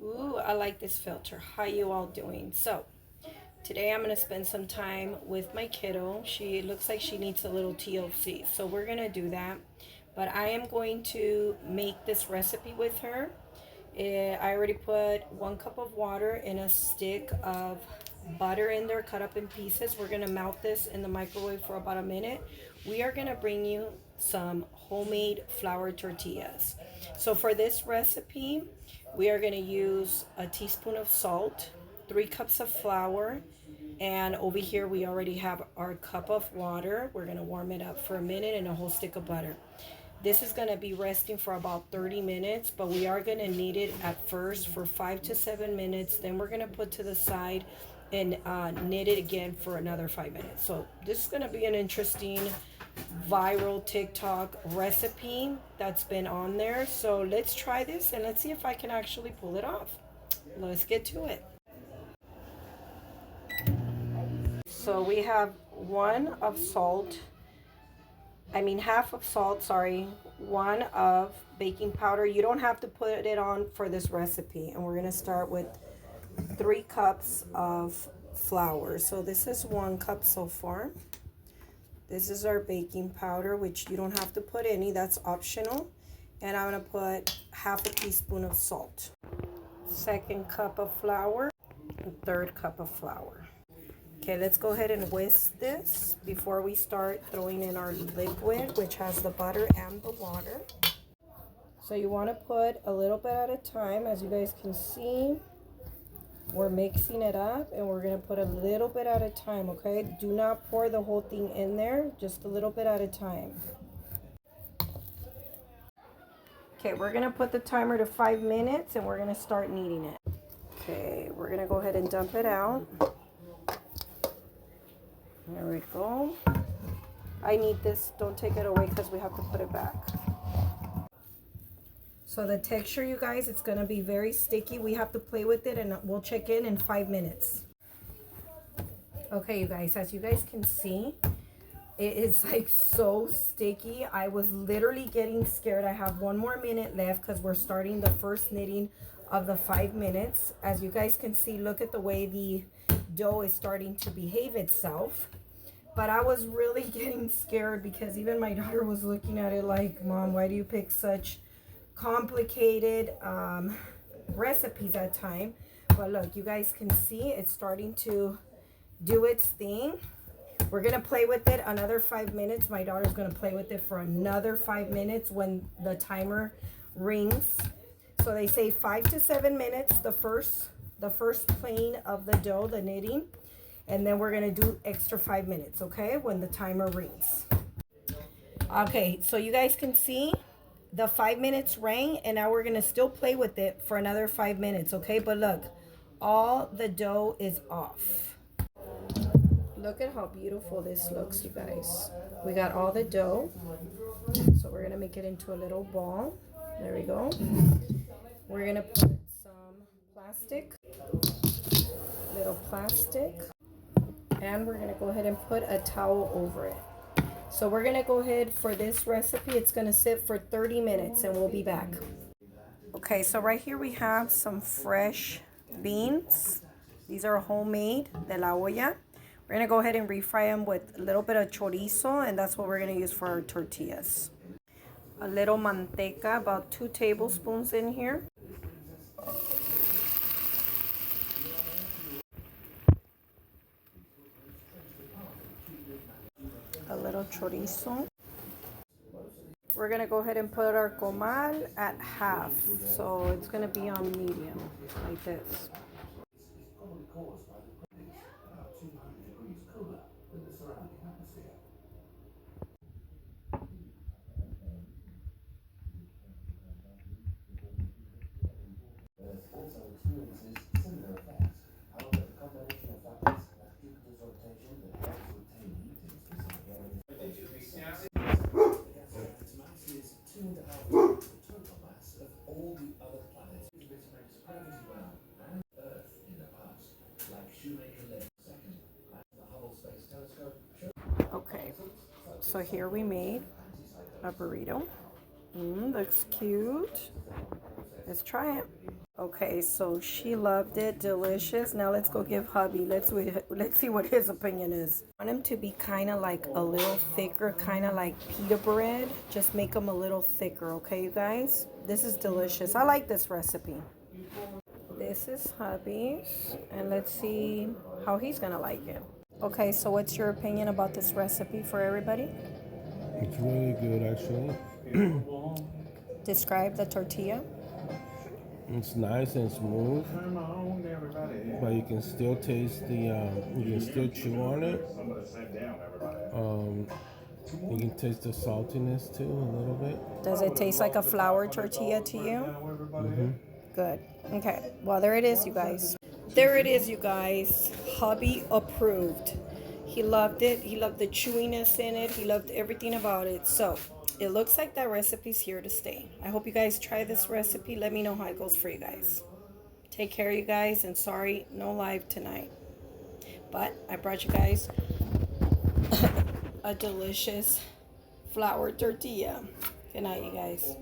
Ooh, I like this filter. How you all doing? So, today I'm going to spend some time with my kiddo. She looks like she needs a little TLC. So, we're going to do that. But I am going to make this recipe with her. I already put 1 cup of water and a stick of butter in there cut up in pieces. We're going to melt this in the microwave for about a minute. We are going to bring you some homemade flour tortillas. So for this recipe, we are going to use a teaspoon of salt, 3 cups of flour, and over here we already have our cup of water. We're going to warm it up for a minute, and a whole stick of butter. This is going to be resting for about 30 minutes, but we are going to knead it at first for 5 to 7 minutes. Then we're going to put to the side and knit it again for another 5 minutes. So this is going to be an interesting viral TikTok recipe that's been on there. So let's try this and let's see if I can actually pull it off. Let's get to it. So we have half of salt, sorry, 1 of baking powder. You don't have to put it on for this recipe. And we're going to start with 3 cups of flour. So this is 1 cup so far. This is our baking powder, which you don't have to put any, that's optional. And I'm going to put half a teaspoon of salt. 2nd cup of flour, and 3rd cup of flour. Okay, let's go ahead and whisk this before we start throwing in our liquid, which has the butter and the water. So you want to put a little bit at a time. As you guys can see, we're mixing it up and we're going to put a little bit at a time, okay? Do not pour the whole thing in there, just a little bit at a time. Okay, we're going to put the timer to 5 minutes and we're going to start kneading it. Okay, we're going to go ahead and dump it out. There we go. I need this. Don't take it away because we have to put it back. So the texture, you guys, it's going to be very sticky. We have to play with it and we'll check in 5 minutes. Okay, you guys, as you guys can see, it is like so sticky. I was literally getting scared. I have 1 more minute left because we're starting the first knitting of the 5 minutes. As you guys can see, look at the way the dough is starting to behave itself. But I was really getting scared because even my daughter was looking at it like, Mom, why do you pick such complicated recipes at time? But look, you guys can see it's starting to do its thing. We're gonna play with it another 5 minutes. My daughter's gonna play with it for another 5 minutes when the timer rings. So they say 5 to 7 minutes the first playing of the dough, the knitting, and then we're gonna do extra 5 minutes, okay, when the timer rings. Okay, so you guys can see the 5 minutes rang, and now we're gonna still play with it for another 5 minutes, okay? But look, all the dough is off. Look at how beautiful this looks, you guys. We got all the dough, so we're gonna make it into a little ball. There we go. We're gonna put some little plastic, and we're gonna go ahead and put a towel over it. So we're gonna go ahead for this recipe. It's gonna sit for 30 minutes and we'll be back. Okay, so right here we have some fresh beans. These are homemade, de la olla. We're gonna go ahead and refry them with a little bit of chorizo, and that's what we're gonna use for our tortillas. A little manteca, about 2 tablespoons in here. A little chorizo. We're gonna go ahead and put our comal at half, so it's gonna be on medium, like this. Okay, so here we made a burrito. Looks cute. Let's try it. Okay, so she loved it. Delicious. Now let's go give hubby. Let's see what his opinion is. I want him to be kind of like a little thicker, kind of like pita bread. Just make them a little thicker, okay, you guys? This is delicious. I like this recipe. This is hubby's, and let's see how he's gonna like it. Okay, so what's your opinion about this recipe for everybody? It's really good, actually. Describe the tortilla. It's nice and smooth, but you can still taste the, you can still chew on it. You can taste the saltiness too, a little bit. Does it taste like a flour tortilla to you? Good. Okay. Well, there it is, you guys. There it is, you guys. Hubby approved. He loved it. He loved the chewiness in it. He loved everything about it. So, it looks like that recipe's here to stay. I hope you guys try this recipe. Let me know how it goes for you guys. Take care, you guys. And sorry, no live tonight. But I brought you guys a delicious flour tortilla. Good night, you guys.